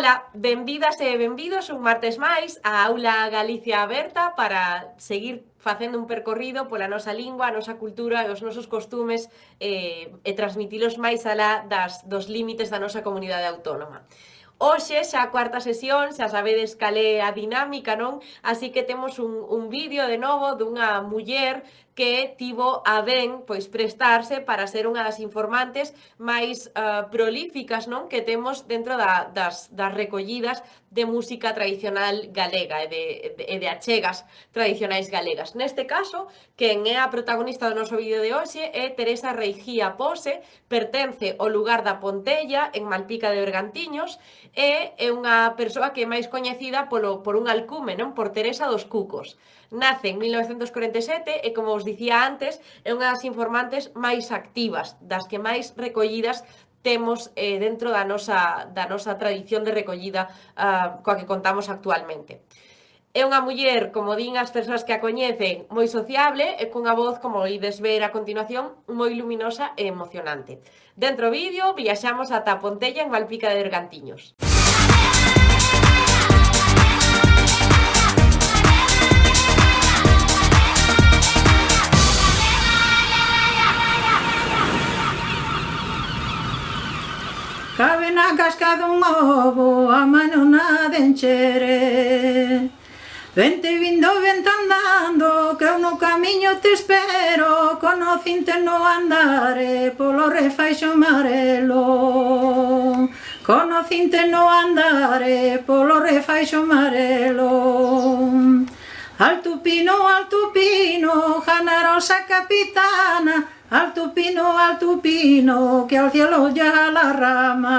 Ola, benvidas e benvidos un martes máis á Aula Galicia Aberta para seguir facendo un percorrido pola nosa lingua, a nosa cultura e os nosos costumes e transmitilos máis alá dos límites da nosa comunidade autónoma. Hoxe xa a cuarta sesión, xa sabedes cal é a dinámica, non? Así que temos un vídeo de novo dunha muller que tivo a ben prestarse para ser unha das informantes máis prolíficas, non? Que temos dentro das recollidas de música tradicional galega e de achegas tradicionais galegas. Neste caso, quen é a protagonista do noso vídeo de hoxe é Teresa Reigía Pose, pertence ao lugar da Pontella, en Malpica de Bergantiños, e é unha persoa que é máis coñecida por un alcume, non? Por Teresa dos Cucos. Nace en 1947 e, como os dicía antes, é unha das informantes máis activas, das que máis recollidas temos dentro da nosa tradición de recollida coa que contamos actualmente. É unha muller, como din as persoas que a coñecen, moi sociable e cunha voz, como ides ver a continuación, moi luminosa e emocionante. Dentro do vídeo, viaxamos ata a Pontella en Malpica de Bergantiños. Cabe na casca dun ovo a mañona de enchere. Vente vindo, vente andando, que eu no camiño te espero, conocinte no andare polo refaixo amarelo. Conocinte no andare polo refaixo amarelo. Alto pino, generosa capitana, alto pino, que al cielo ya la rama.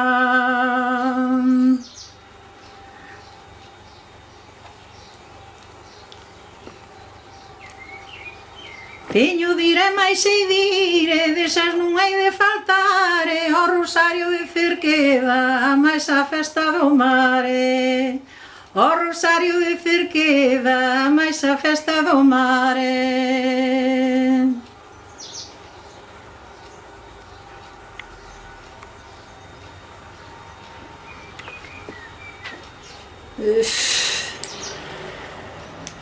Teño dire máis e dire, desas non hai de faltare, o rosario de Cerqueda, máis a festa do mare. O rosario de Cerqueda, máis a festa do mare.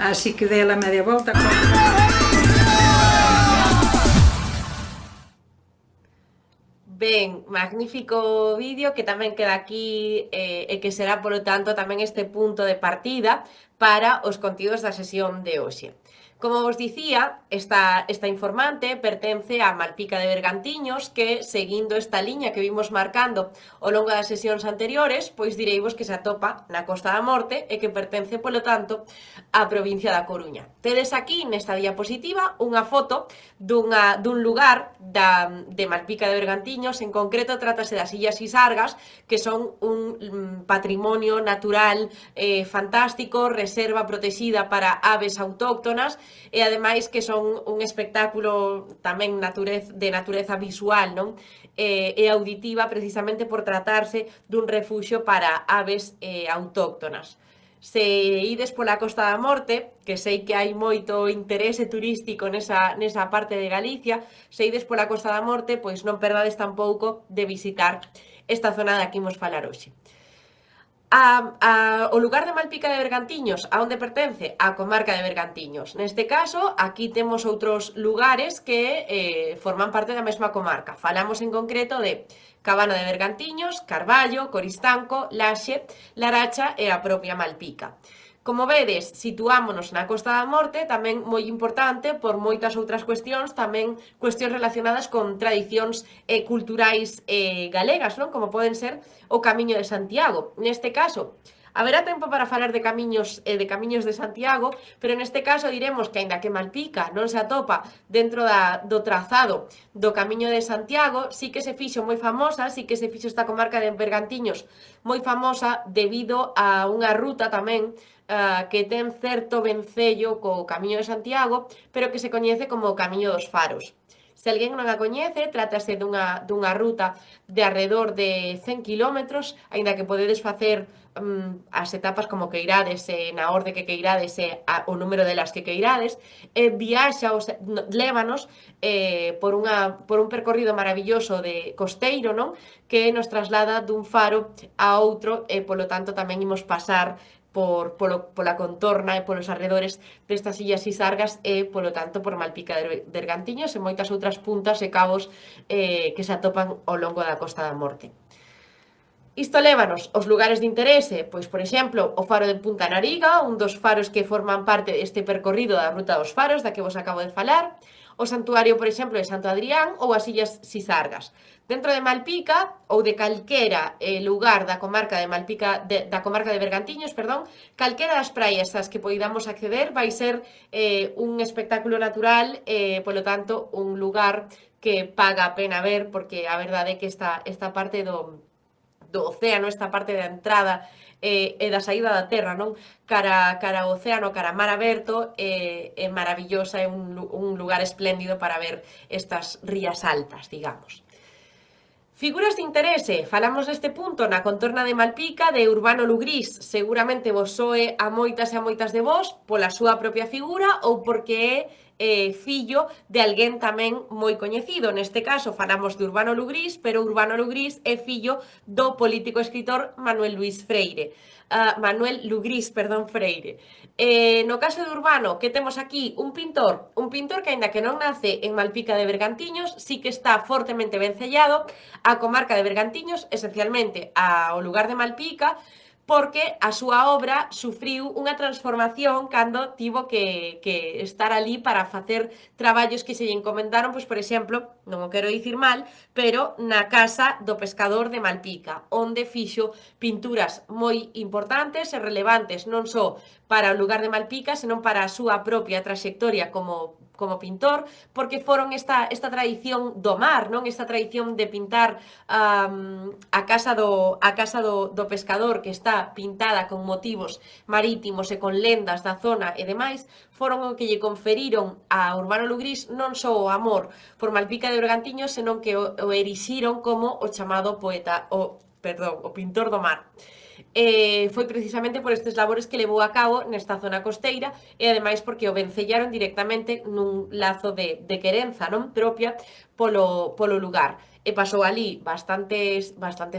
Así que dei a media volta. Ben, magnífico vídeo que tamén queda aquí e que será, polo tanto, tamén este punto de partida para os contidos da sesión de hoxe. Como vos dicía, esta informante pertence a Malpica de Bergantiños, que, seguindo esta liña que vimos marcando ao longo das sesións anteriores, pois direivos que se atopa na Costa da Morte e que pertence, polo tanto, á provincia da Coruña. Tedes aquí, nesta diapositiva, unha foto dun lugar de Malpica de Bergantiños, en concreto trátase das Illas Sisargas, que son un patrimonio natural fantástico, reserva protexida para aves autóctonas, e ademais que son un espectáculo tamén de natureza visual, non? E auditiva, precisamente por tratarse dun refuxio para aves autóctonas. Se ides pola Costa da Morte, que sei que hai moito interese turístico nesa parte de Galicia, se ides pola Costa da Morte, pois non perdades tampouco de visitar esta zona da que imos falar hoxe. O lugar de Malpica de Bergantiños, a onde pertence? A comarca de Bergantiños. Neste caso, aquí temos outros lugares que forman parte da mesma comarca. Falamos en concreto de Cabana de Bergantiños, Carballo, Coristanco, Laxe, Laracha e a propia Malpica. Como vedes, situámonos na Costa da Morte, tamén moi importante por moitas outras cuestións, tamén cuestións relacionadas con tradicións culturais galegas, non? Como poden ser o Camiño de Santiago. Neste caso, haberá tempo para falar de camiños de Santiago, pero neste caso diremos que, aínda que Malpica non se atopa dentro do trazado do Camiño de Santiago, sí que se fixo moi famosa, sí que se fixo esta comarca de Bergantiños moi famosa debido a unha ruta tamén que ten certo vencello co Camiño de Santiago, pero que se coñece como o Camiño dos Faros. Se alguén non a coñece, trátase dunha ruta de alrededor de 100 km, aínda que podedes facer as etapas como queirades, na orde que queirades e o número delas que queirades, lévanos por un percorrido maravilloso de costeiro, non? Que nos traslada dun faro a outro e, polo tanto, tamén imos pasar pola contorna e polos arredores destas illas Sisargas e, polo tanto, por Malpica de Bergantiños e moitas outras puntas e cabos que se atopan ao longo da Costa da Morte. Isto lévanos aos lugares de interese, pois, por exemplo, o faro de Punta Nariga, un dos faros que forman parte deste percorrido da Ruta dos Faros, da que vos acabo de falar, o santuario, por exemplo, de Santo Adrián ou as illas Sisargas. Dentro de Malpica, ou de calquera lugar da comarca de Malpica, da comarca de Bergantiños, perdón, calquera das praias ás que poidamos acceder vai ser un espectáculo natural, polo tanto, un lugar que paga a pena ver, porque a verdade é que esta parte do océano, esta parte da entrada e da saída da terra, non? Cara ao océano, cara a mar aberto, é maravillosa, é un lugar espléndido para ver estas rías altas, digamos. Figuras de interese, falamos neste punto na contorna de Malpica de Urbano Lugrís, seguramente vos soe a moitas e a moitas de vos pola súa propia figura ou porque é fillo de alguén tamén moi coñecido. Neste caso falamos de Urbano Lugrís, pero Urbano Lugrís é fillo do político e escritor Manuel Lugrís Freire. No caso de Urbano, que temos aquí? Un pintor que, aínda que non nace en Malpica de Bergantiños, sí que está fortemente vencellado á comarca de Bergantiños, esencialmente ao lugar de Malpica, porque a súa obra sufriu unha transformación cando tivo que estar ali para facer traballos que se lle encomendaron, pois, por exemplo, non o quero dicir mal, pero na casa do pescador de Malpica, onde fixo pinturas moi importantes e relevantes non só para o lugar de Malpica, senón para a súa propia traxectoria como pintor, porque foron esta tradición do mar, non? Esta tradición de pintar a casa do pescador, que está pintada con motivos marítimos e con lendas da zona e demais, foron o que lle conferiron a Urbano Lugrís non só o amor por Malpica de Bergantiños, senón que o erixiron como o chamado o pintor do mar. Foi precisamente por estes labores que levou a cabo nesta zona costeira e ademais porque o vencellaron directamente nun lazo de querenza, non, propia polo lugar, e pasou ali bastantes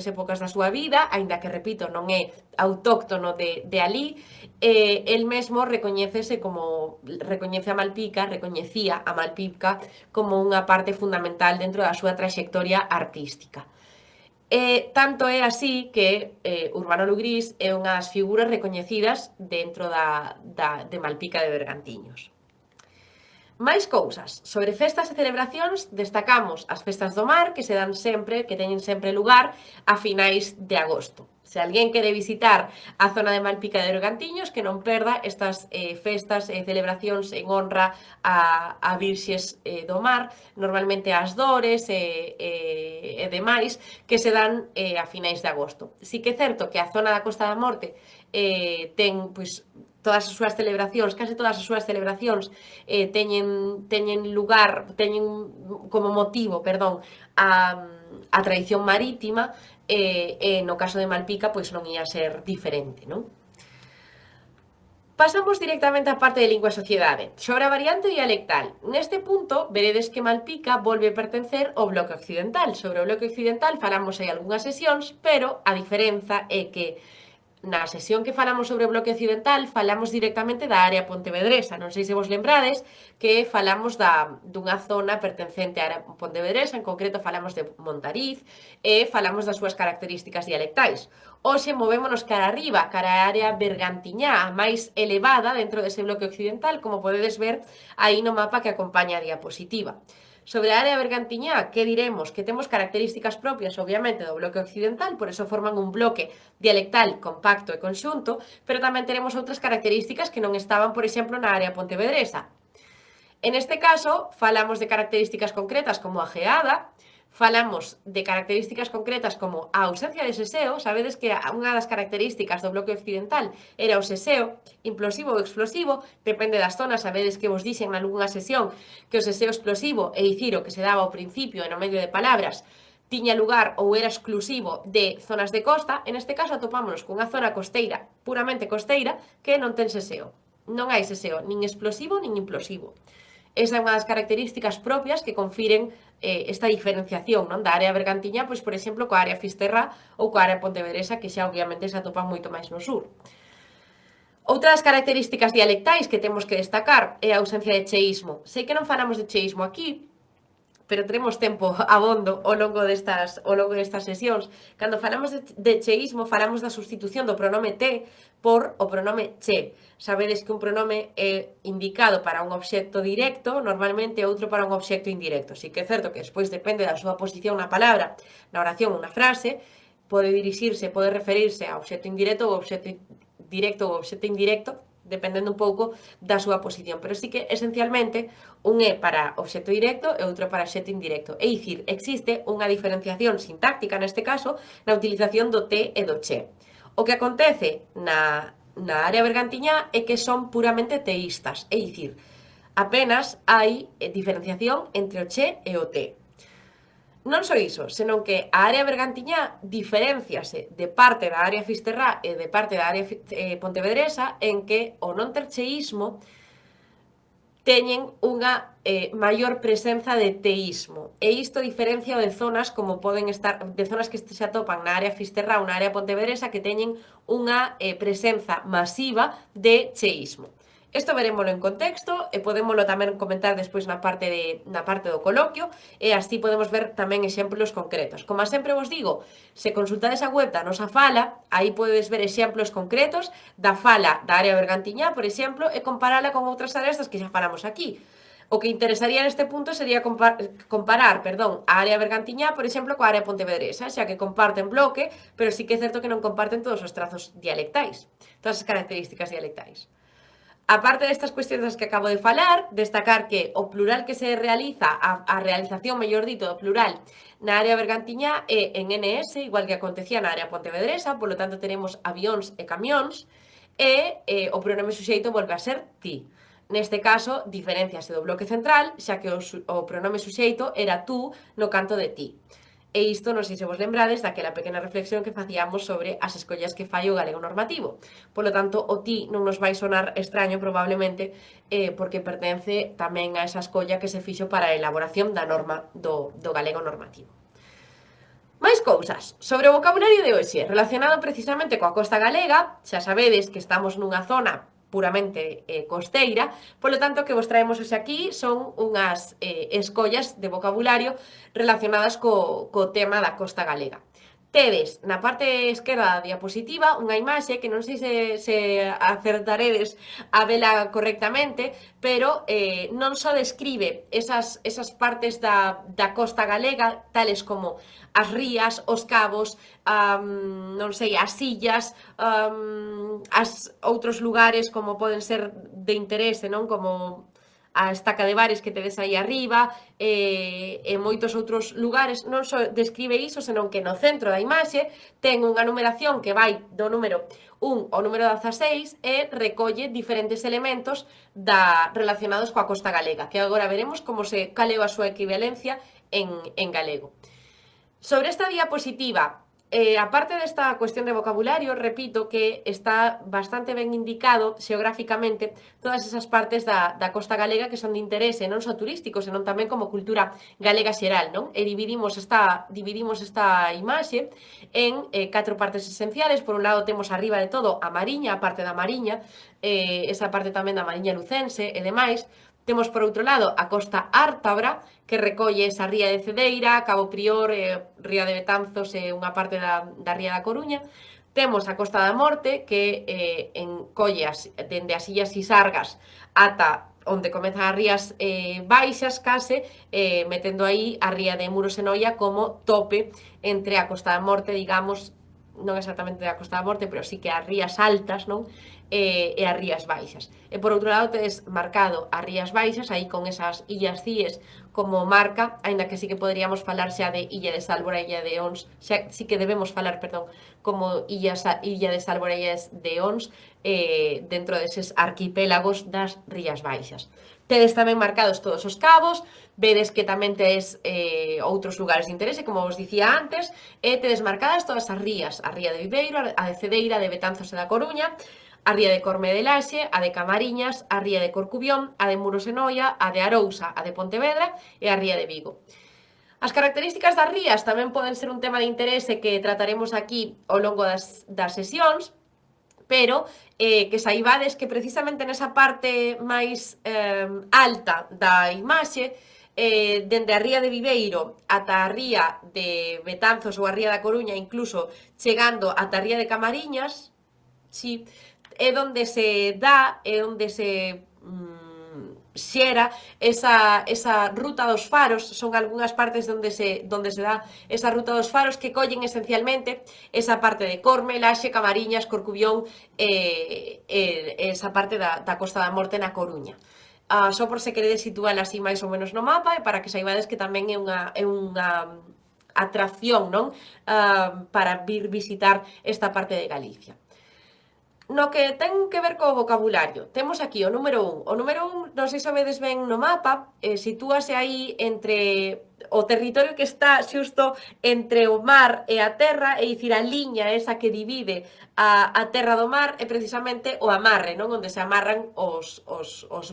épocas da súa vida, aínda que, repito, non é autóctono de ali. El mesmo recoñecía a Malpica como unha parte fundamental dentro da súa traxectoria artística. Tanto é así que Urbano Lugrís é unha das figuras recoñecidas dentro de Malpica de Bergantiños. Máis cousas. Sobre festas e celebracións, destacamos as festas do mar, que teñen sempre lugar a finais de agosto. Se alguén quere visitar a zona de Malpica de Bergantiños, que non perda estas festas e celebracións en honra a virxes do mar, normalmente as Dores e demais, que se dan a finais de agosto. Si que é certo que a zona da Costa da Morte ten, pois, todas as súas celebracións, case todas as súas celebracións teñen como motivo, a tradición marítima, e no caso de Malpica, pois non ia ser diferente, non? Pasamos directamente á parte de lingua e sociedade. Sobre a variante dialectal, neste punto veredes que Malpica volve a pertencer ao bloque occidental. Sobre o bloque occidental falamos hai algunhas sesións, pero a diferenza é que na sesión que falamos sobre o bloque occidental falamos directamente da área pontevedresa. Non sei se vos lembrades que falamos dunha zona pertencente á área pontevedresa, en concreto falamos de Montariz e falamos das súas características dialectais. Hoxe movémonos cara arriba, cara á área bergantiñá, a máis elevada dentro dese bloque occidental, como podedes ver aí no mapa que acompaña a diapositiva. Sobre a área bergantiñá, que diremos? Que temos características propias, obviamente, do bloque occidental, por eso forman un bloque dialectal compacto e conxunto, pero tamén teremos outras características que non estaban, por exemplo, na área pontevedresa. En este caso, falamos de características concretas como a geada, falamos de características concretas como a ausencia de seseo. Sabedes que unha das características do bloque occidental era o seseo, implosivo ou explosivo, depende das zonas. Sabedes que vos dixen nalgunha sesión que o seseo explosivo, é dicir, o que se daba ao principio e no medio de palabras, tiña lugar ou era exclusivo de zonas de costa. En este caso atopámonos cunha zona costeira, puramente costeira, que non ten seseo. Non hai seseo, nin explosivo nin implosivo. Esa é unha das características propias que confiren esta diferenciación, non, da área bergantiñá, pois, por exemplo, coa área fisterrá ou coa área pontevedresa, que xa obviamente se atopan moito máis no sur. Outra das características dialectais que temos que destacar é a ausencia de cheísmo. Sei que non falamos de cheísmo aquí, pero teremos tempo abondo ao longo destas sesións. Cando falamos de cheísmo, falamos da sustitución do pronome te por o pronome che. Sabedes que un pronome é indicado para un obxecto directo, normalmente outro para un obxecto indirecto. Si que é certo que despois depende da súa posición na palabra, na oración ou na frase, pode dirixirse, pode referirse a obxecto indirecto ou obxecto directo ou obxecto indirecto, dependendo un pouco da súa posición, pero sí que esencialmente un é para obxecto directo e outro para obxecto indirecto. É dicir, existe unha diferenciación sintáctica neste caso na utilización do te e do che. O que acontece na área bergantiñá é que son puramente teístas, é dicir, apenas hai diferenciación entre o che e o te. Non só iso, senón que a área bergantiñá diferenciase de parte da área fisterrá e de parte da área pontevedresa en que o non ter cheísmo teñen unha maior presenza de teísmo. E isto diferencia de zonas como poden estar, de zonas que se atopan na área fisterrá ou na área pontevedresa que teñen unha presenza masiva de cheísmo. Isto verémolo en contexto e podémolo tamén comentar despois na parte do coloquio, e así podemos ver tamén exemplos concretos. Como sempre vos digo, se consultades a web da nosa fala, aí podedes ver exemplos concretos da fala da área bergantiñá, por exemplo, e comparala con outras áreas das que xa falamos aquí. O que interesaría neste punto sería comparar a área bergantiñá, por exemplo, coa área pontevedresa, xa que comparten bloque, pero sí que é certo que non comparten todos os trazos dialectais, todas as características dialectais. A parte destas cuestións das que acabo de falar, destacar que o plural que se realiza, a realización, mellor dito, do plural na área bergantiñá é en NS, igual que acontecía na área pontevedresa, polo tanto tenemos avións e camións, e o pronome suxeito volve a ser ti. Neste caso, diferenciase do bloque central, xa que o pronome suxeito era tú no canto de ti. E isto non sei se vos lembrades daquela pequena reflexión que facíamos sobre as escollas que fai o galego normativo. Polo tanto, o ti non nos vai sonar extraño probablemente porque pertence tamén a esa escolla que se fixo para a elaboración da norma do galego normativo. Máis cousas sobre o vocabulario de hoxe, relacionado precisamente coa costa galega. Xa sabedes que estamos nunha zona puramente costeira, polo tanto, o que vos traemos hoxe aquí son unhas escollas de vocabulario relacionadas co tema da costa galega. Tedes na parte esquerda da diapositiva unha imaxe que non sei se acertaredes a vela correctamente, pero non só describe esas partes da costa galega, tales como as rías, os cabos, non sei, as illas, outros lugares como poden ser de interese, non? Como a estaca de Bares que tedes aí arriba, e moitos outros lugares. Non só describe iso, senón que no centro da imaxe ten unha numeración que vai do número 1 ao número 16 e recolle diferentes elementos relacionados coa costa galega, que agora veremos cal é a súa equivalencia en galego. Sobre esta diapositiva, aparte desta cuestión de vocabulario, repito que está bastante ben indicado xeográficamente todas esas partes da costa galega que son de interese non só turístico, senón tamén como cultura galega xeral, non? E dividimos esta imaxe en 4 partes esenciales. Por un lado temos arriba de todo a Mariña, a parte da Mariña, esa parte tamén da Mariña lucense e demais. Temos, por outro lado, a costa ártabra, que recolle esa ría de Cedeira, Cabo Prior, Ría de Betanzos e unha parte da ría da Coruña. Temos a Costa da Morte, que encolle dende as illas Sisargas ata onde comezan as rías baixas, case, metendo aí a ría de Muros e Noia como tope entre a Costa da Morte, digamos, non exactamente a Costa da Morte, pero sí que as rías altas, non? e as Rías Baixas. E por outro lado tedes marcado as Rías Baixas, aí con esas illas Cíes como marca, aínda que sí que poderíamos falar xa de Illa de Sálvora e Illa de Ons, xa sí que debemos falar, perdón, como Illa de Sálvora e Illa de Ons, dentro deses arquipélagos das Rías Baixas. Tedes tamén marcados todos os cabos, vedes que tamén tedes outros lugares de interese, como vos dicía antes, e tedes marcadas todas as rías, a ría de Viveiro, a de Cedeira, a de Betanzos e da Coruña, a ría de Corme de Laxe, a de Camariñas, a ría de Corcubión, a de Muros e Noia, a de Arousa, a de Pontevedra e a ría de Vigo. As características das rías tamén poden ser un tema de interese que trataremos aquí ao longo das sesións, pero que saibades que precisamente nesa parte máis alta da imaxe, dende a ría de Viveiro ata a ría de Betanzos ou a ría da Coruña, incluso chegando ata a ría de Camariñas, sí, é onde se dá, é onde se xera esa ruta dos faros, son algunhas partes onde se dá esa ruta dos faros que collen esencialmente esa parte de Corme, Laxe, Camariñas, Corcubión e esa parte da Costa da Morte na Coruña. Só por se queredes situar así máis ou menos no mapa e para que saibades que tamén é unha atracción, non? Para vir visitar esta parte de Galicia. No que ten que ver co vocabulario, temos aquí o número 1. O número 1, non sei se vedes ben no mapa, sitúase aí entre o territorio que está xusto entre o mar e a terra, é dicir, a liña esa que divide a terra do mar é precisamente o amarre, non? Onde se amarran os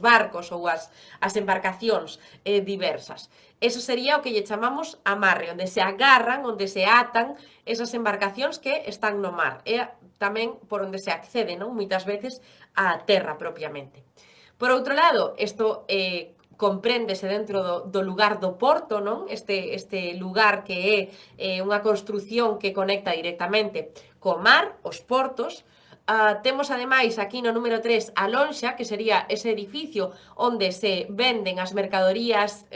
barcos ou as embarcacións diversas. Eso sería o que lle chamamos amarre, onde se agarran, onde se atan esas embarcacións que están no mar. É tamén por onde se accede, non? Moitas veces á terra propiamente. Por outro lado, isto compréndese dentro do lugar do porto, non? Este lugar que é unha construción que conecta directamente co mar, os portos. Temos ademais aquí no número 3 a lonxa, que sería ese edificio onde se venden as mercadorías,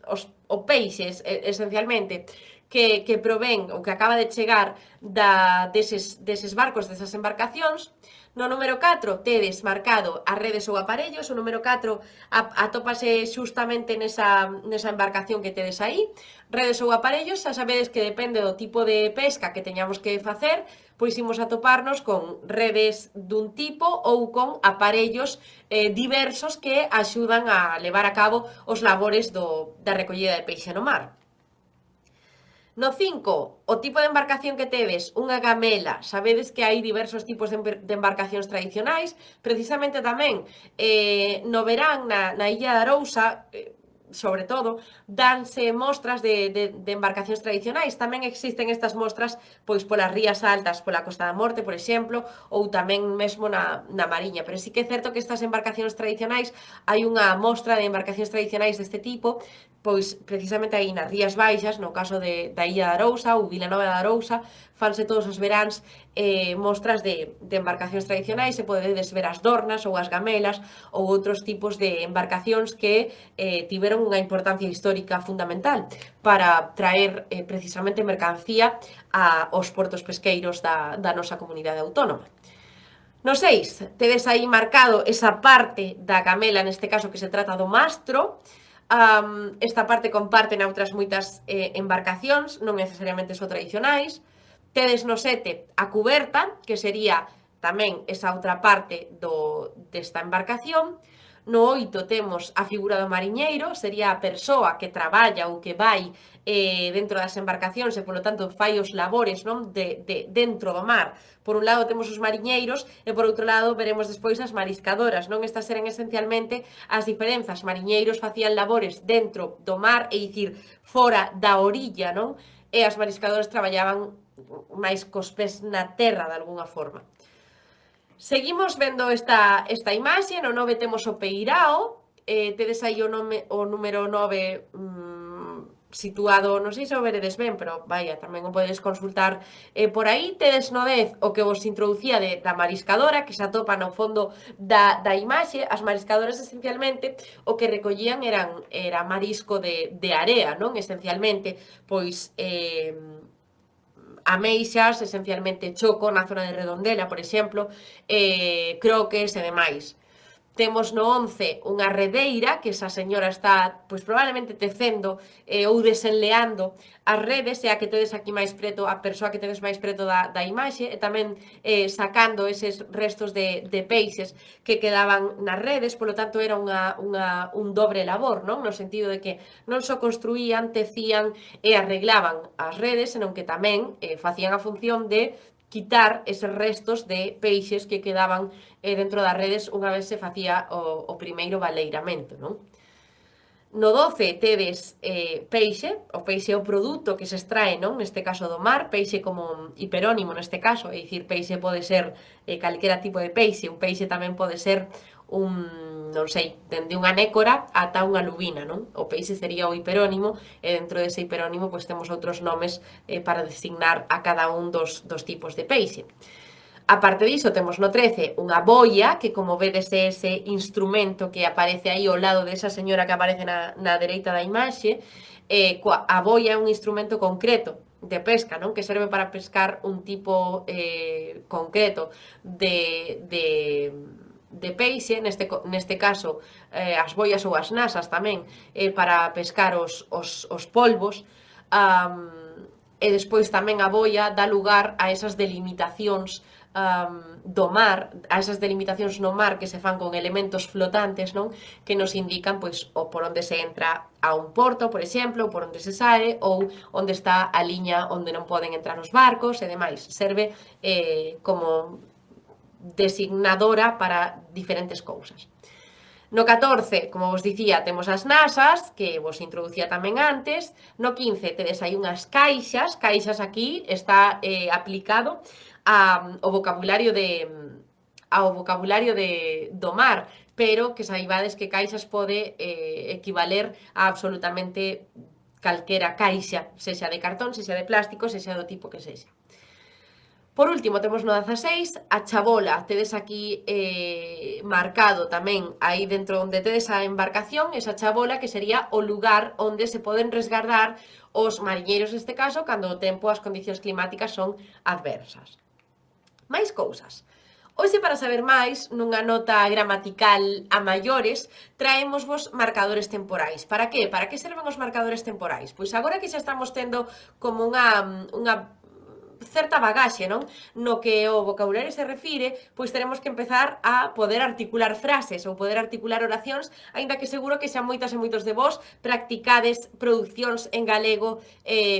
os peixes, esencialmente, que provén ou que acaba de chegar deses barcos, desas embarcacións. No número 4 tedes marcado as redes ou aparellos, o número 4 atópase xustamente nesa embarcación que tedes aí. Redes ou aparellos, xa sabedes que depende do tipo de pesca que teñamos que facer, pois imos atoparnos con redes dun tipo ou con aparellos diversos que axudan a levar a cabo os labores da recollida de peixe no mar. No 5, o tipo de embarcación que tedes, unha gamela. Sabedes que hai diversos tipos de embarcacións tradicionais, precisamente tamén no verán na Illa de Arousa, sobre todo, danse mostras de embarcacións tradicionais. Tamén existen estas mostras pois polas rías altas, pola Costa da Morte, por exemplo, ou tamén mesmo na Mariña. Pero sí que é certo que estas embarcacións tradicionais, hai unha mostra de embarcacións tradicionais deste tipo, pois precisamente aí nas Rías Baixas, no caso da Illa de Arousa ou Vilanova de Arousa, fanse todos os veráns mostras de embarcacións tradicionais, e podedes ver as dornas ou as gamelas ou outros tipos de embarcacións que tiveron unha importancia histórica fundamental para traer precisamente mercancía aos portos pesqueiros da nosa comunidade autónoma. No 6, tedes aí marcado esa parte da gamela, neste caso que se trata do mastro. Esta parte comparten outras moitas embarcacións, non necesariamente só tradicionais. Tedes no 7 a cuberta, que sería tamén esa outra parte desta embarcación. No 8 temos a figura do mariñeiro, sería a persoa que traballa ou que vai dentro das embarcacións e, polo tanto, fai os labores, non? Dentro do mar. Por un lado temos os mariñeiros e, por outro lado, veremos despois as mariscadoras, non? Estas eran esencialmente as diferenzas. Mariñeiros facían labores dentro do mar, é dicir, fora da orilla, non? E as mariscadoras traballaban máis cos pés na terra, de algunha forma. Seguimos vendo esta imaxe. No 9 temos o peirao, tedes aí o número 9 situado, non sei se o veredes ben, pero vaya, tamén o podedes consultar por aí. Tedes no 10 o que vos introducía da mariscadora, que se atopa no fondo da imaxe. As mariscadoras, esencialmente, o que recollían era marisco de area, non? Esencialmente, pois ameixas, esencialmente choco na zona de Redondela, por exemplo, croques e demais. Temos no 11 unha redeira, que esa señora está, pois probablemente tecendo ou desenleando as redes, e a que tedes aquí máis preto, a persoa que tedes máis preto da imaxe, e tamén sacando eses restos de peixes que quedaban nas redes, polo tanto era un dobre labor, non? No sentido de que non só construían, tecían e arreglaban as redes, senón que tamén facían a función de quitar eses restos de peixes que quedaban dentro das redes unha vez se facía o primeiro baleiramento, non? No 12 tedes peixe, o peixe é o produto que se extrae, non? Neste caso do mar, peixe como hiperónimo neste caso, é dicir, peixe pode ser calquera tipo de peixe, un peixe tamén pode ser non sei, dende unha nécora ata unha lubina, non? O peixe sería o hiperónimo, e dentro dese hiperónimo pois temos outros nomes para designar a cada un dos tipos de peixe. A parte diso, temos no 13 unha boia, que como vedes é ese instrumento que aparece aí ao lado desa señora que aparece na dereita da imaxe. A boia é un instrumento concreto de pesca, non? Que serve para pescar un tipo concreto de peixe, neste caso as boias ou as nasas tamén, para pescar os polvos, e despois tamén a boia dá lugar a esas delimitacións do mar, a esas delimitacións no mar que se fan con elementos flotantes, non? Que nos indican pois o por onde se entra a un porto, por exemplo, ou por onde se sae, ou onde está a liña onde non poden entrar os barcos e demais. Serve como designadora para diferentes cousas. No 14, como vos dicía, temos as nasas, que vos introducía tamén antes. No 15 tedes aí unhas caixas. Caixas aquí está aplicado ao vocabulario do mar, pero que saibades que caixas pode equivaler a absolutamente calquera caixa, sexa de cartón, sexa de plástico, sexa do tipo que sexa. Por último, temos no 16 a chabola. Tedes aquí marcado tamén, aí dentro onde tedes a embarcación, esa chabola que sería o lugar onde se poden resguardar os mariñeiros neste caso, cando o tempo, as condicións climáticas son adversas. Máis cousas. Hoxe, para saber máis, nunha nota gramatical a maiores, traémosvos marcadores temporais. Para que? Para que serven os marcadores temporais? Pois agora que xa estamos tendo como unha certa bagaxe, non? No que o vocabulario se refire, pois teremos que empezar a poder articular frases ou poder articular oracións, aínda que seguro que xa moitas e moitos de vos practicades producións en galego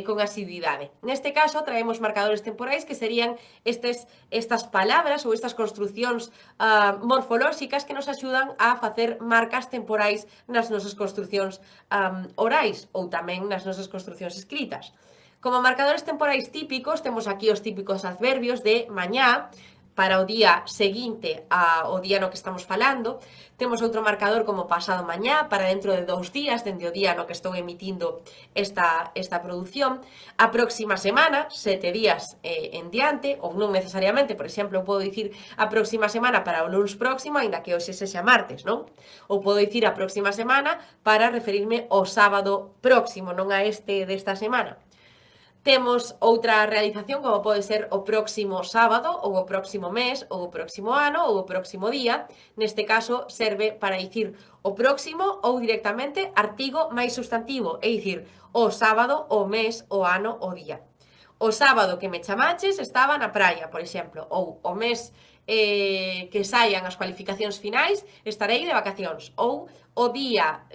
con asiduidade. Neste caso, traemos marcadores temporais que serían estas palabras ou estas construcións morfolóxicas que nos axudan a facer marcas temporais nas nosas construcións orais ou tamén nas nosas construcións escritas. Como marcadores temporais típicos, temos aquí os típicos adverbios de mañá, para o día seguinte ao día no que estamos falando. Temos outro marcador como pasado mañá, para dentro de 2 días, dende o día no que estou emitindo esta produción. A próxima semana, 7 días en diante, ou non necesariamente, por exemplo, podo dicir a próxima semana para o luns próximo, aínda que hoxe sexa martes, non? Ou podo dicir a próxima semana para referirme ao sábado próximo, non a este desta semana. Temos outra realización como pode ser o próximo sábado, ou o próximo mes, ou o próximo ano, ou o próximo día. Neste caso serve para dicir o próximo ou directamente artigo máis substantivo, é dicir, o sábado, o mes, o ano, o día. O sábado que me chamaches estaba na praia, por exemplo, ou o mes que saian as cualificacións finais estarei de vacacións, ou o día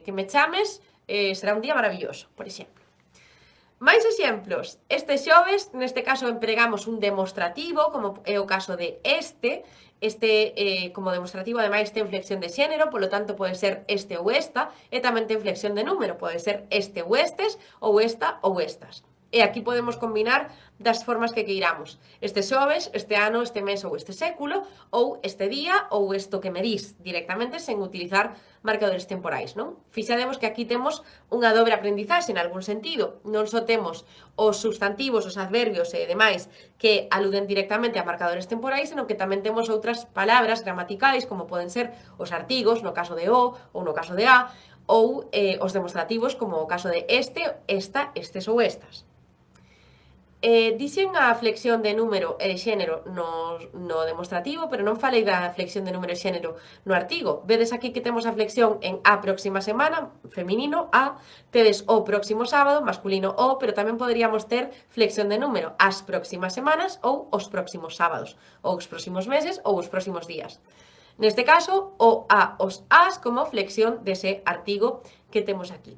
que me chames será un día maravilloso, por exemplo. Máis exemplos. Este xoves, neste caso, empregamos un demostrativo, como é o caso de este. Como demostrativo, ademais, ten flexión de xénero, polo tanto, pode ser este ou esta, e tamén ten flexión de número, pode ser este ou estes, ou esta ou estas. E aquí podemos combinar das formas que queiramos. Este xoves, este ano, este mes ou este século, ou este día ou isto que me dis, directamente sen utilizar marcadores temporais, non? Fixademos que aquí temos unha dobre aprendizaxe en algún sentido. Non só temos os substantivos, os adverbios e demais que aluden directamente a marcadores temporais, senón que tamén temos outras palabras gramaticais, como poden ser os artigos, no caso de o, ou no caso de a, ou os demostrativos, como o caso de este, esta, estes ou estas. Dixen a flexión de número e xénero no demostrativo, pero non falei da flexión de número e xénero no artigo. Vedes aquí que temos a flexión en a próxima semana, feminino, a, tedes o próximo sábado, masculino o, pero tamén poderíamos ter flexión de número as próximas semanas ou os próximos sábados, ou os próximos meses ou os próximos días. Neste caso, o a, os as como flexión dese artigo que temos aquí.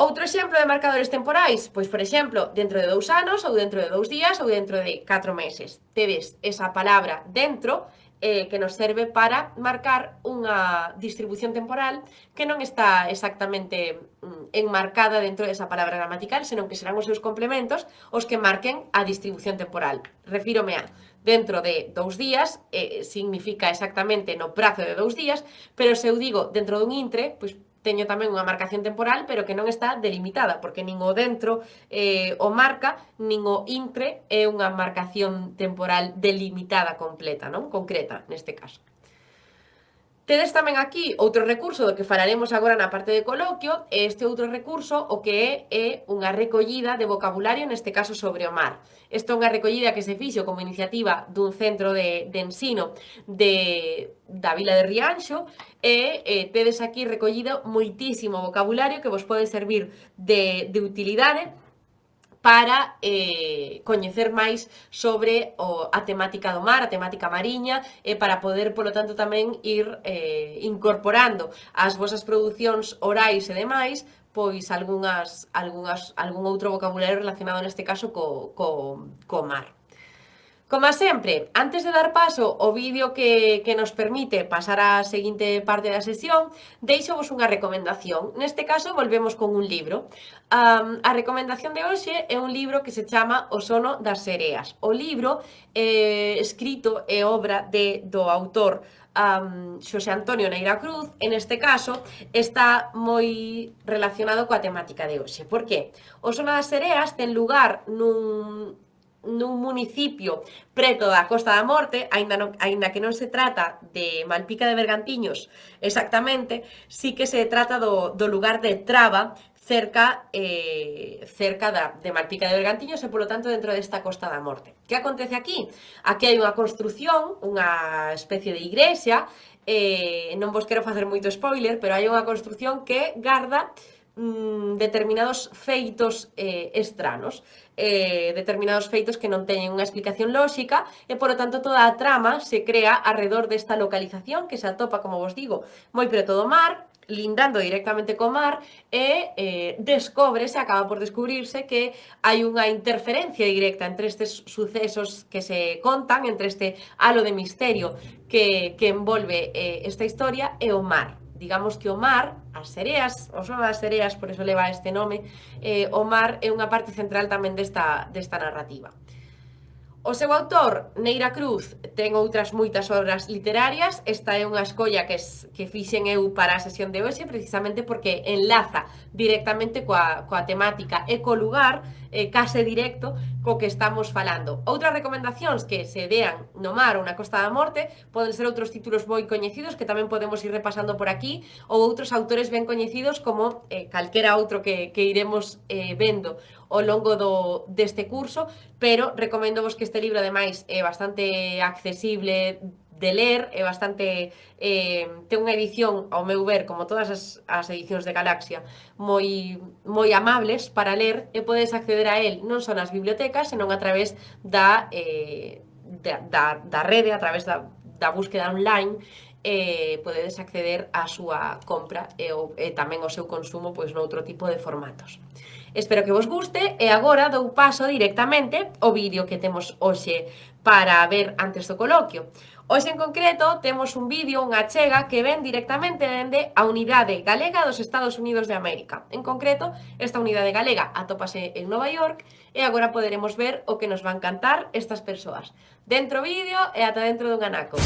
Outro exemplo de marcadores temporais, pois, por exemplo, dentro de 2 anos, ou dentro de 2 días, ou dentro de 4 meses. Tedes esa palabra dentro, que nos serve para marcar unha distribución temporal que non está exactamente enmarcada dentro desa palabra gramatical, senón que serán os seus complementos os que marquen a distribución temporal. Refírome a dentro de 2 días, significa exactamente no prazo de 2 días, pero se eu digo dentro dun intre, pois teño tamén unha marcación temporal, pero que non está delimitada, porque nin o dentro o marca, nin o intre é unha marcación temporal delimitada completa, non? Concreta, neste caso. Tedes tamén aquí outro recurso do que falaremos agora na parte de coloquio, e este outro recurso o que é unha recollida de vocabulario, neste caso sobre o mar. Isto é unha recollida que se fixo como iniciativa dun centro de ensino da vila de Rianxo, e tedes aquí recollido moitísimo vocabulario que vos pode servir de utilidade para coñecer máis sobre a temática do mar, a temática mariña, e para poder, polo tanto, tamén ir incorporando ás vosas producións orais e demais, pois algún outro vocabulario relacionado neste caso co mar. Como sempre, antes de dar paso ao vídeo que nos permite pasar á seguinte parte da sesión, deixo-vos unha recomendación. Neste caso, volvemos con un libro. A recomendación de hoxe é un libro que se chama O sono das sereas. O libro escrito é obra do autor Xosé Antonio Neira Cruz, en este caso, está moi relacionado coa temática de hoxe. Por que? O sono das sereas ten lugar nun municipio preto da Costa da Morte, aínda que non se trata de Malpica de Bergantiños exactamente, sí que se trata do lugar de Traba, cerca de Malpica de Bergantiños e, polo tanto, dentro desta Costa da Morte. Que acontece aquí? Aquí hai unha construción, unha especie de igrexa, non vos quero facer moito spoiler, pero hai unha construción que garda determinados feitos estranos, determinados feitos que non teñen unha explicación lóxica, e, polo tanto, toda a trama se crea arredor desta localización que se atopa, como vos digo, moi preto do mar, lindando directamente co mar, e acaba por descubrirse que hai unha interferencia directa entre estes sucesos que se contan, entre este halo de misterio que envolve esta historia e o mar. Digamos que o mar, as sereas, o sono das sereas, por eso leva este nome, o mar é unha parte central tamén desta narrativa. O seu autor, Neira Cruz, ten outras moitas obras literarias. Esta é unha escolla que fixen eu para a sesión de hoxe, precisamente porque enlaza directamente coa temática e co lugar, case directo, co que estamos falando. Outras recomendacións que se dean no mar ou na Costa da Morte poden ser outros títulos moi coñecidos que tamén podemos ir repasando por aquí, ou outros autores ben coñecidos como calquera outro que iremos vendo ao longo deste curso, pero recoméndovos que este libro, ademais, é bastante accesible de ler, é bastante ten unha edición, ao meu ver, como todas as edicións de Galaxia, moi amables para ler, e podes acceder a él non só nas bibliotecas, senón a través da rede, a través da búsqueda online, podedes acceder á súa compra e tamén ao seu consumo noutro tipo de formatos. Espero que vos guste, e agora dou paso directamente ao vídeo que temos hoxe para ver antes do coloquio. Hoxe en concreto temos un vídeo, unha achega que ven directamente dende a Unidade Galega dos Estados Unidos de América. En concreto, esta Unidade Galega atópase en Nova York, e agora poderemos ver o que nos van cantar estas persoas. Dentro vídeo e ata dentro dun anaco.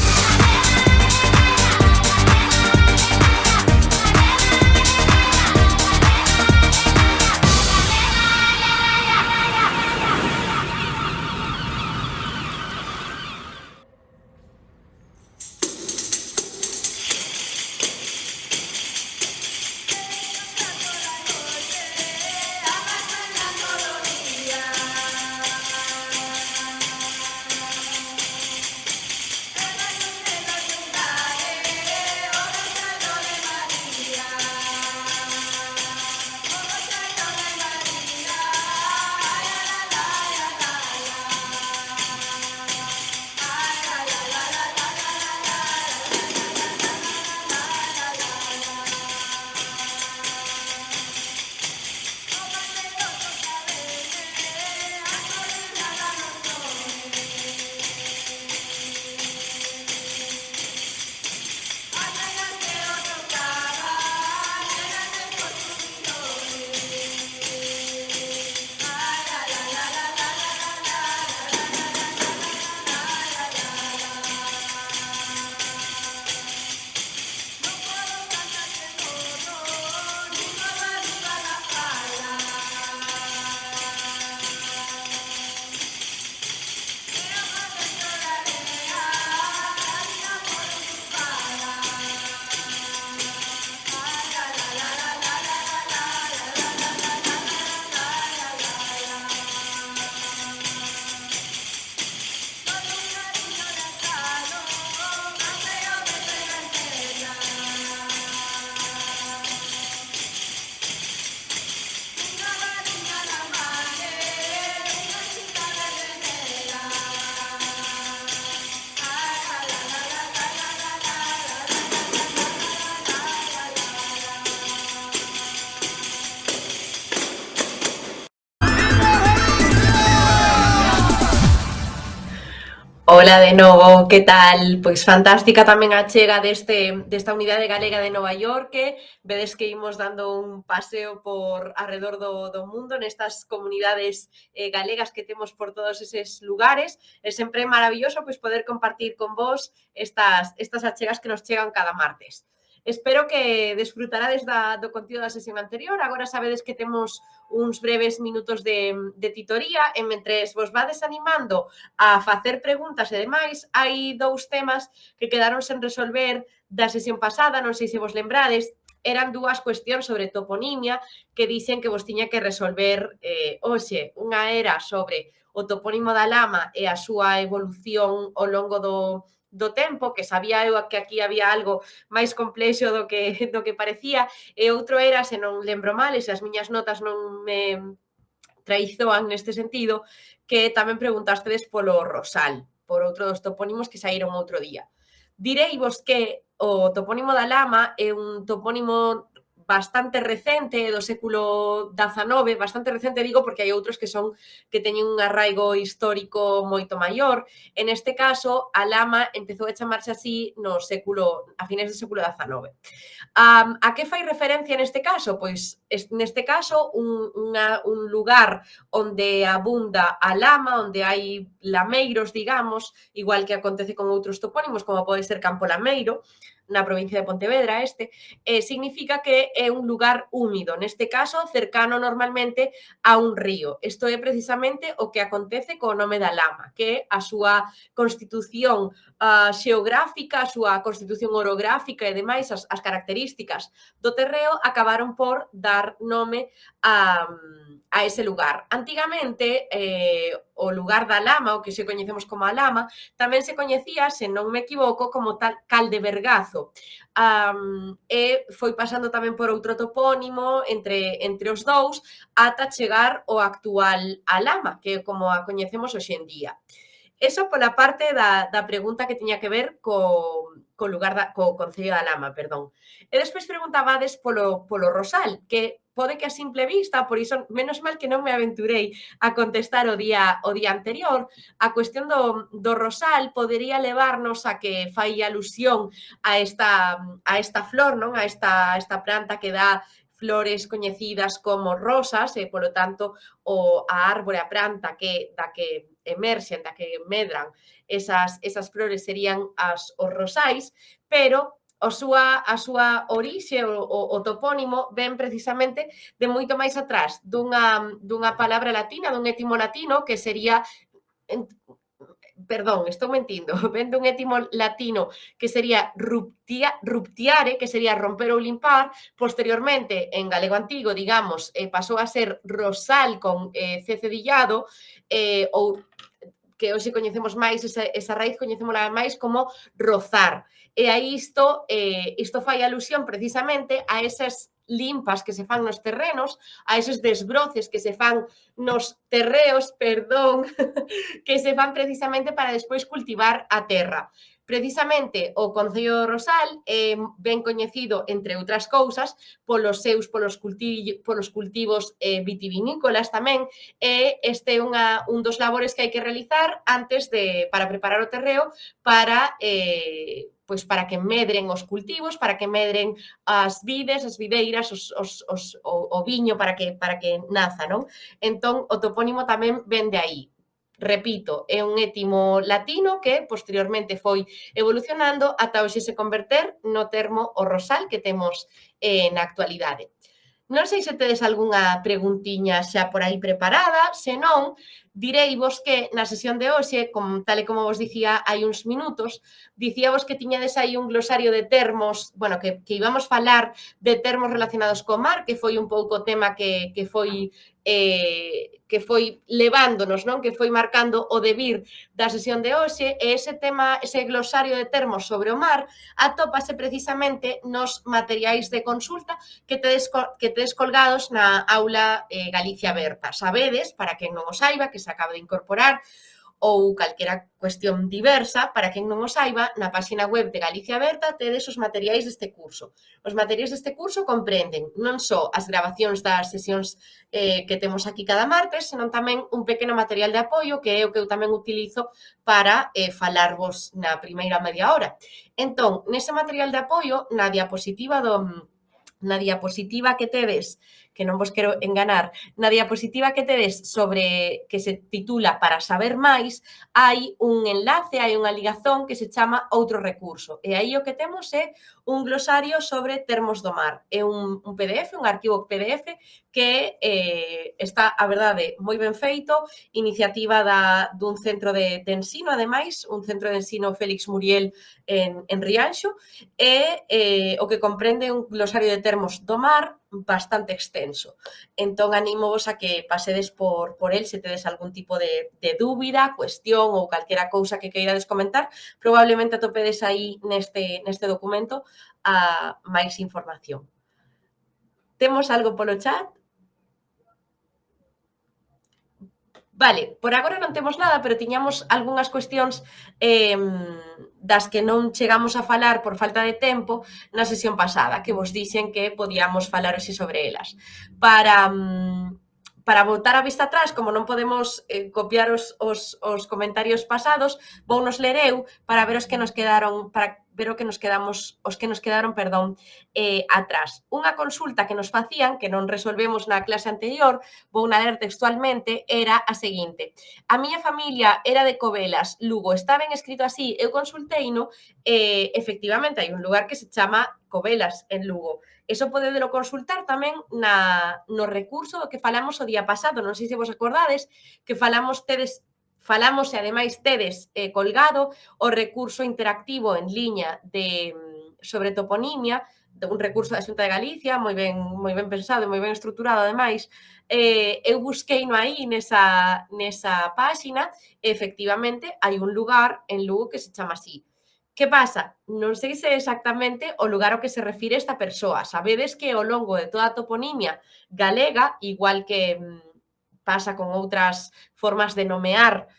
Ola de novo, que tal? Pois fantástica tamén a chega desta unidade galega de Nova York. Vedes que imos dando un paseo por arredor do mundo nestas comunidades galegas que temos por todos eses lugares. É sempre maravilloso pois poder compartir con vos estas achegas que nos chegan cada martes. Espero que desfrutarades do contido da sesión anterior. Agora sabedes que temos uns breves minutos de titoría e mentres vos vades animando a facer preguntas e demais, hai dous temas que quedaron sen resolver da sesión pasada, non sei se vos lembrades, eran dúas cuestións sobre toponimia que dixen que vos tiña que resolver hoxe. Unha era sobre o topónimo da Lama e a súa evolución ao longo do tempo, que sabía eu que aquí había algo máis complexo do que parecía, e outro era, se non lembro mal, e se as miñas notas non me traizoan neste sentido, que tamén preguntastedes polo Rosal, por outro dos topónimos que saíron outro día. Direivos que o topónimo da Lama é un topónimo bastante recente, do século XIX, bastante recente digo porque hai outros que teñen un arraigo histórico moito maior. En este caso, a Lama empezou a chamarse así a fines do século XIX. A que fai referencia neste caso? Pois neste caso un lugar onde abunda a lama, onde hai lameiros, digamos, igual que acontece con outros topónimos, como pode ser Campo Lameiro, na provincia de Pontevedra significa que é un lugar húmido, neste caso cercano normalmente a un río. Isto é precisamente o que acontece co nome da Lama, que a súa constitución xeográfica, a súa constitución orográfica e demais, as características do terreo acabaron por dar nome a ese lugar. Antigamente, o lugar da Lama, o que se coñecemos como a Lama, tamén se coñecía, se non me equivoco, como tal Cal de Vergazo. E foi pasando tamén por outro topónimo entre os dous ata chegar ao actual a Lama, que é como a coñecemos hoxe en día. Eso pola parte da pregunta que tiña que ver co Concello da Lama, perdón. E despois preguntabades polo Rosal, que pode que a simple vista, por iso, menos mal que non me aventurei a contestar o día anterior, a cuestión do Rosal podería levarnos a que fai alusión a esta flor, non? A esta planta que dá flores coñecidas como rosas e, polo tanto, a árbore, a planta da que emerxen, da que medran esas flores serían os rosais, pero a súa orixe, o topónimo, ven precisamente de moito máis atrás, dunha palabra latina, dun étimo latino, que sería... Perdón, estou mentindo, ven dun étimo latino que sería ruptiare, que sería romper ou limpar. Posteriormente, en galego antigo, digamos, pasou a ser rosal con C cedillado, ou que hoxe coñecemos máis, esa raíz coñecémola máis como rozar. E aí isto fai alusión precisamente a esas limpas que se fan nos terrenos, a eses desbroces que se fan nos terreos, que se fan precisamente para despois cultivar a terra. Precisamente o Concello do Rosal é ben coñecido, entre outras cousas, polos cultivos vitivinícolas tamén, e este é un dos labores que hai que realizar antes para preparar o terreo para que medren os cultivos, para que medren as vides, as videiras, o viño para que naza, non? Entón, o topónimo tamén ven de aí. Repito, é un étimo latino que posteriormente foi evolucionando ata hoxe se converter no termo o Rosal que temos na actualidade. Non sei se tedes algunha preguntiña xa por aí preparada, se non, direivos que na sesión de hoxe, tal e como vos dicía hai uns minutos, dicíavos que tiñades aí un glosario de termos, bueno, que íbamos falar de termos relacionados co mar, que foi un pouco o tema que foi levándonos, non? Que foi marcando o devir da sesión de hoxe, e ese tema, ese glosario de termos sobre o mar, atópase precisamente nos materiais de consulta que tedes colgados na aula Galicia Aberta. Sabedes, para quen non o saiba, que se acaba de incorporar, ou calquera cuestión diversa, para quen non o saiba, na páxina web de Galicia Aberta tedes os materiais deste curso. Os materiais deste curso comprenden non só as grabacións das sesións que temos aquí cada martes, senón tamén un pequeno material de apoio que é o que eu tamén utilizo para falarvos na primeira media hora. Entón, nese material de apoio, na diapositiva que tedes, que non vos quero enganar, na diapositiva que tedes sobre que se titula Para saber máis, hai un enlace, hai unha ligazón que se chama Outro recurso. E aí o que temos é un glosario sobre termos do mar. É un PDF, un arquivo PDF que está, a verdade, moi ben feito, iniciativa dun centro de ensino, ademais, un centro de ensino Félix Muriel en Rianxo, e o que comprende un glosario de termos do mar bastante extenso. Entón, anímovos a que pasedes por el se tedes algún tipo de dúbida, cuestión ou calquera cousa que queirades comentar, probablemente atopedes aí neste documento a máis información. Temos algo polo chat? Vale, por agora non temos nada, pero tiñamos algunhas cuestións das que non chegamos a falar por falta de tempo na sesión pasada, que vos dixen que podíamos falar hoxe sobre elas. Para botar a vista atrás, como non podemos copiar os comentarios pasados, vounos ler eu para ver os que nos quedaron, para ver os que nos quedaron, atrás. Unha consulta que nos facían, que non resolvemos na clase anterior, vou na ler textualmente, era a seguinte: a miña familia era de Covelas, Lugo, está ben escrito así? Eu consulteino, efectivamente, hai un lugar que se chama Covelas, en Lugo. Eso podedelo consultar tamén no recurso do que falamos o día pasado, non sei se vos acordades, que falamos e ademais tedes colgado o recurso interactivo en liña sobre toponimia, un recurso da Xunta de Galicia, moi ben pensado e moi ben estruturado, ademais. Eu busqueino aí nesa páxina e, efectivamente, hai un lugar en Lugo que se chama así. Que pasa? Non sei se é exactamente o lugar ao que se refire esta persoa. Sabedes que ao longo de toda a toponimia galega, igual que pasa con outras formas de nomear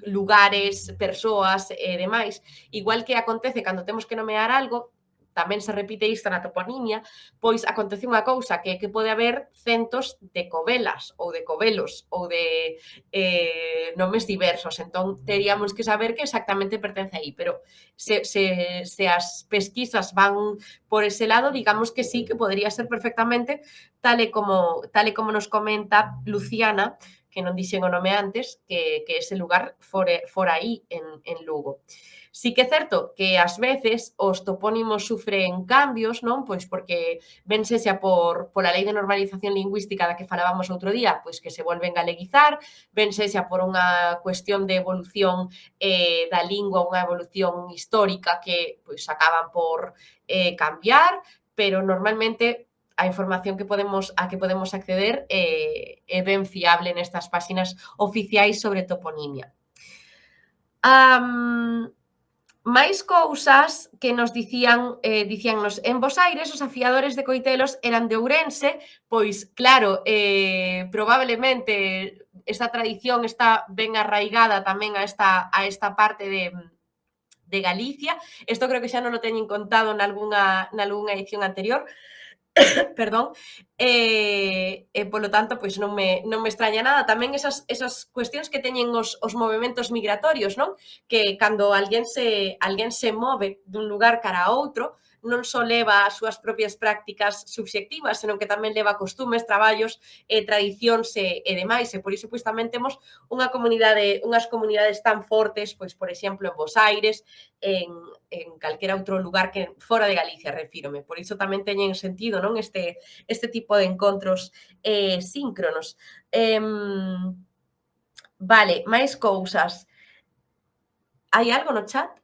lugares, persoas e demais, igual que acontece cando temos que nomear algo, tamén se repite isto na toponimia, pois acontece unha cousa, que pode haber centos de covelas ou de covelos ou de nomes diversos, entón teríamos que saber que exactamente pertence aí, pero se as pesquisas van por ese lado, digamos que sí, que podría ser perfectamente tal e como nos comenta Luciana, que non dixen o nome antes, que ese lugar fora aí en Lugo. Sí que é certo que ás veces os topónimos sufren cambios, non? Pois porque vense xa pola Lei de Normalización Lingüística da que falábamos outro día, pois que se volven galeguizar, vense xa por unha cuestión de evolución da lingua, unha evolución histórica que pois acaban por cambiar, pero normalmente a información a que podemos acceder é ben fiable nestas páxinas oficiais sobre toponimia. Máis cousas que nos dicíannos en Bos Aires, os afiadores de coitelos eran de Ourense, pois claro, probablemente esta tradición está ben arraigada tamén a esta parte de Galicia. Isto creo que xa non o teñen contado nalgúnha edición anterior, perdón, polo tanto, pois non me extraña nada. Tamén esas cuestións que teñen os movementos migratorios, non? Que cando alguén se move dun lugar cara a outro, non só leva as súas propias prácticas subxectivas, senón que tamén leva costumes, traballos, tradicións e demais, e por iso pois tamén temos unhas comunidades tan fortes, pois por exemplo en Bos Aires, en calquera outro lugar que fora de Galicia, refírome. Por iso tamén teñen sentido, non? Este tipo de encontros síncronos. Vale, máis cousas. Hai algo no chat?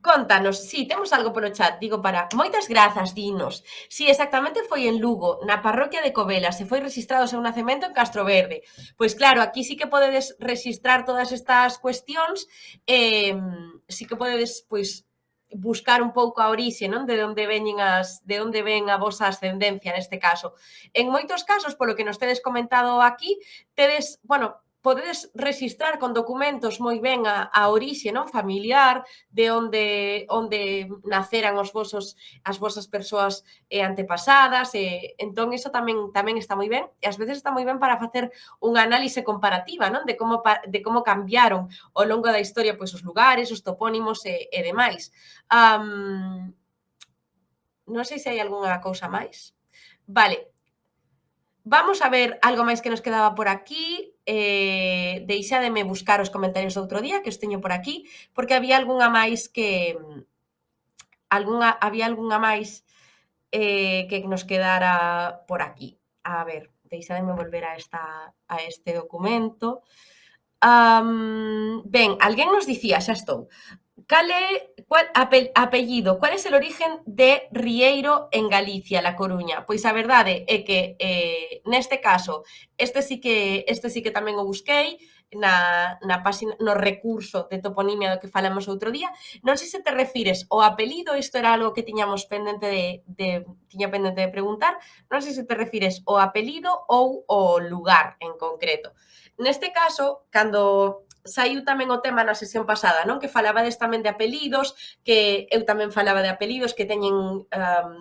Contanos, si, temos algo polo chat, digo para... Moitas grazas, dinos. Si, exactamente foi en Lugo, na parroquia de Covelas, e foi registrado o seu nacemento en Castroverde. Pois claro, aquí sí que podedes registrar todas estas cuestións, sí que podedes, pois, buscar un pouco a orixe, non? De onde ven a vosa ascendencia neste caso. En moitos casos, polo que nos tedes comentado aquí, tedes, bueno, podedes registrar con documentos moi ben a orixe, non, familiar, de onde naceran as vosas persoas antepasadas, entón iso tamén está moi ben, e ás veces está moi ben para facer unha análise comparativa, non, de como cambiaron ao longo da historia pois os lugares, os topónimos e demais. Non sei se hai algunha cousa máis. Vale, vamos a ver algo máis que nos quedaba por aquí. Deixádeme buscar os comentarios do outro día, que os teño por aquí, porque había algunha máis que nos quedara por aquí. A ver, deixádeme volver a este documento. Ben, alguén nos dicía, xa estou, apellido, cual é el origen de Rieiro en Galicia, La Coruña? Pois a verdade é que neste caso, este sí que tamén o busquei na página, no recurso de toponimia do que falamos outro día. Non sei se te refires ao apelido, isto era algo que tiñamos pendente de preguntar, non sei se te refires ao apelido ou ao lugar en concreto. Neste caso, cando saiu tamén o tema na sesión pasada, non? Que falabades tamén de apelidos, que eu tamén falaba de apelidos que teñen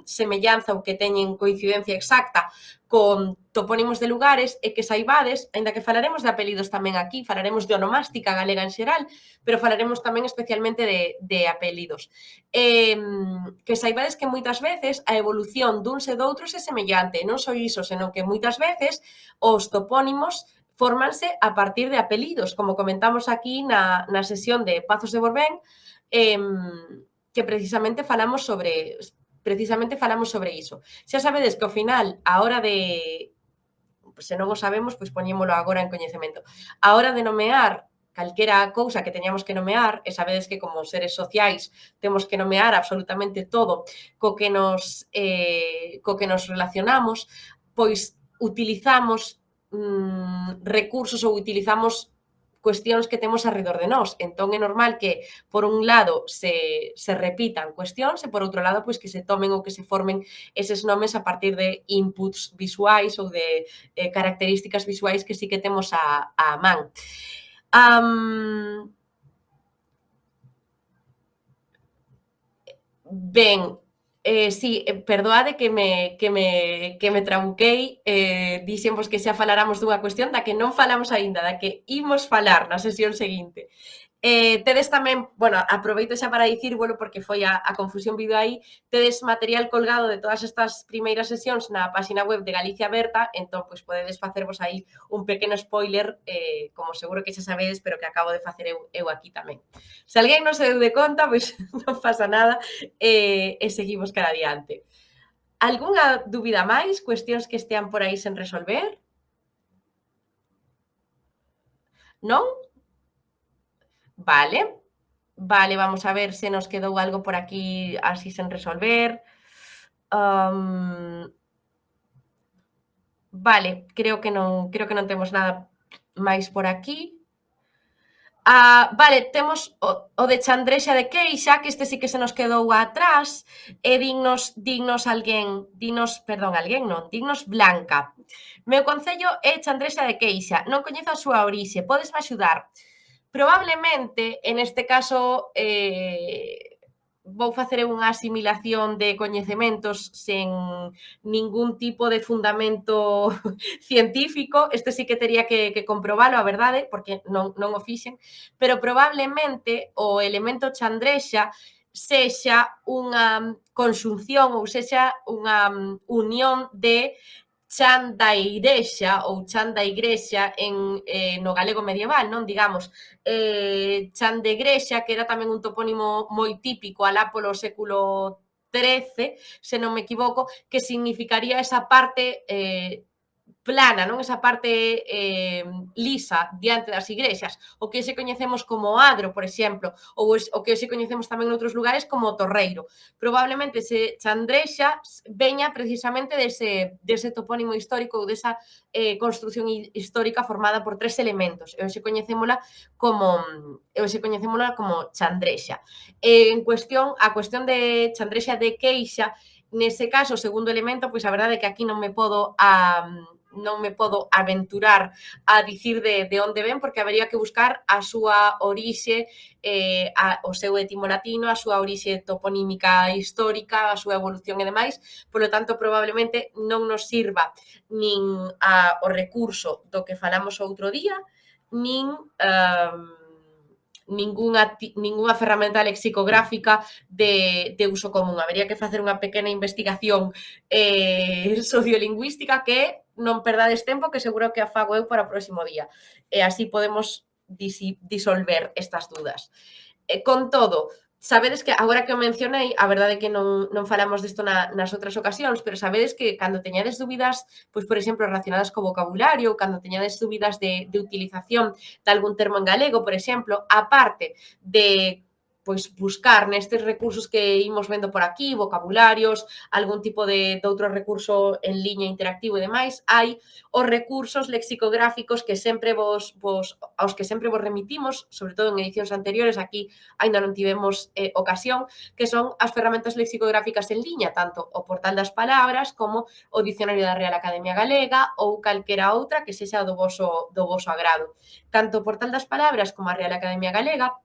semellanza ou que teñen coincidencia exacta con topónimos de lugares, e que saibades, aínda que falaremos de apelidos tamén aquí, falaremos de onomástica galega en xeral, pero falaremos tamén especialmente de apelidos. Que saibades que moitas veces a evolución duns e doutros é semellante, non só iso, senón que moitas veces os topónimos fórmanse a partir de apelidos, como comentamos aquí na sesión de Pazos de Borbén, que precisamente falamos sobre iso. Xa sabedes que ao final, a hora de, se non o sabemos, pois poñémolo agora en coñecemento, a hora de nomear calquera cousa que teñamos que nomear, e sabedes que como seres sociais temos que nomear absolutamente todo co que nos relacionamos, pois utilizamos recursos ou utilizamos cuestións que temos arredor de nós. Entón é normal que, por un lado, se repitan cuestións e, por outro lado, pois que se tomen ou que se formen eses nomes a partir de inputs visuais ou de características visuais que sí que temos a man. Ben, sí, perdoade que me trabuquei, dixenvos que xa falaramos dunha cuestión da que non falamos aínda, da que imos falar na sesión seguinte. Tedes tamén, bueno, aproveito xa para dicírvolo porque foi a confusión vido aí, tedes material colgado de todas estas primeiras sesións na página web de Galicia Aberta, entón, pois, podedes facervos aí un pequeno spoiler, como seguro que xa sabedes, pero que acabo de facer eu aquí tamén. Se alguén non se deu de conta, pois non pasa nada, e seguimos cara adiante. Algúnha dúbida máis? Cuestións que estean por aí sen resolver? Non? Vale, vamos a ver se nos quedou algo por aquí así sen resolver. Vale, creo que non temos nada máis por aquí. Vale, temos o de Chandrexa de Queixa, que este sí que se nos quedou atrás, e dignos Blanca. Meu concello é Chandrexa de Queixa, non coñezo a súa orixe, podesme axudar? Probablemente, en este caso, vou facer unha asimilación de coñecementos sen ningún tipo de fundamento científico, este sí que tería que comprobalo, a verdade, porque non o fixen, pero probablemente o elemento chandrexa sexa unha conxunción ou sexa unha unión de chan da igrexa ou chan da igrexa no galego medieval, non? Digamos, chan de igrexa, que era tamén un topónimo moi típico alá polo século XIII, se non me equivoco, que significaría esa parte plana, non esa parte lisa diante das igrexas, o que se coñecemos como adro, por exemplo, ou o que se coñecemos tamén noutros lugares como torreiro. Probablemente se Chandrexa veña precisamente dese topónimo histórico ou desa construción histórica formada por tres elementos, e hoxe coñecémola como Chandrexa. En cuestión, a cuestión de Chandrexa de Queixa, nese caso, o segundo elemento, pois a verdade é que aquí non me podo aventurar a dicir de onde ven, porque habería que buscar a súa orixe, o seu etimo latino, a súa orixe toponímica histórica, a súa evolución e demais, polo tanto, probablemente non nos sirva nin o recurso do que falamos outro día, nin ningunha ferramenta lexicográfica de uso común. Habería que facer unha pequena investigación sociolingüística que non perdades tempo, que seguro que a fago eu para o próximo día. E así podemos disolver estas dudas. Con todo, sabedes que, agora que o mencionei, a verdade é que non falamos disto nas outras ocasións, pero sabedes que cando teñades dúbidas, pois, por exemplo, relacionadas co vocabulario, cando teñades dúbidas de utilización de algún termo en galego, por exemplo, aparte de pois buscar nestes recursos que imos vendo por aquí, vocabularios, algún tipo de outro recurso en liña interactivo e demais, hai os recursos lexicográficos que sempre aos que sempre vos remitimos, sobre todo en edicións anteriores, aquí aínda non tivemos ocasión, que son as ferramentas lexicográficas en liña, tanto o Portal das Palabras como o Dicionario da Real Academia Galega ou calquera outra que sexa do voso agrado. Tanto o Portal das Palabras como a Real Academia Galega,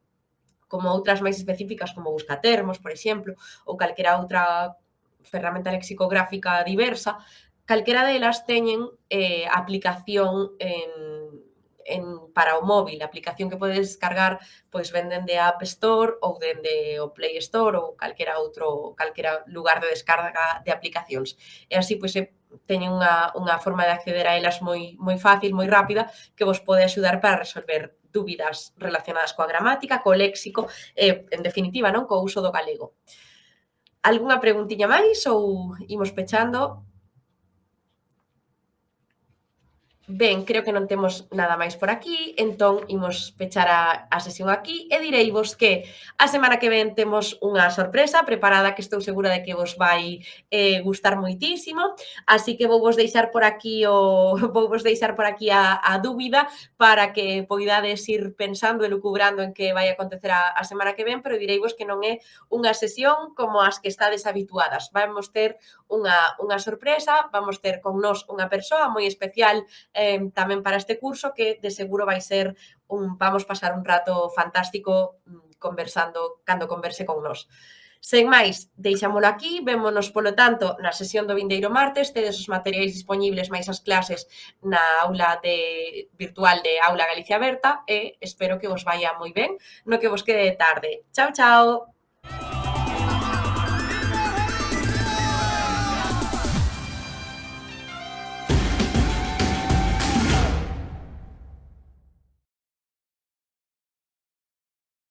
como outras máis específicas como Buscatermos, por exemplo, ou calquera outra ferramenta lexicográfica diversa, calquera delas teñen aplicación para o móvil, aplicación que podes descargar pois ben dende a App Store ou dende o Play Store ou calquera lugar de descarga de aplicacións. E así pois teñen unha forma de acceder a elas moi fácil, moi rápida, que vos pode axudar para resolver dúbidas relacionadas coa gramática, co léxico e, en definitiva, non, co uso do galego. Algunha preguntiña máis ou imos pechando? Ben, creo que non temos nada máis por aquí, entón imos pechar a sesión aquí e direivos que a semana que ven temos unha sorpresa preparada que estou segura de que vos vai gustar moitísimo, así que vouvos deixar por aquí a dúbida para que poidades ir pensando e lucubrando en que vai acontecer a semana que ven, pero direivos que non é unha sesión como as que estades habituadas. Vamos ter unha sorpresa, vamos ter con nós unha persoa moi especial tamén para este curso, que de seguro vai ser vamos pasar un rato fantástico conversando cando converse con nós. Sen máis, deixámolo aquí, vémonos, polo tanto, na sesión do vindeiro martes, tedes os materiais dispoñibles máis as clases na aula virtual de Aula Galicia Aberta e espero que vos vaya moi ben no que vos quede de tarde. Chao, chao!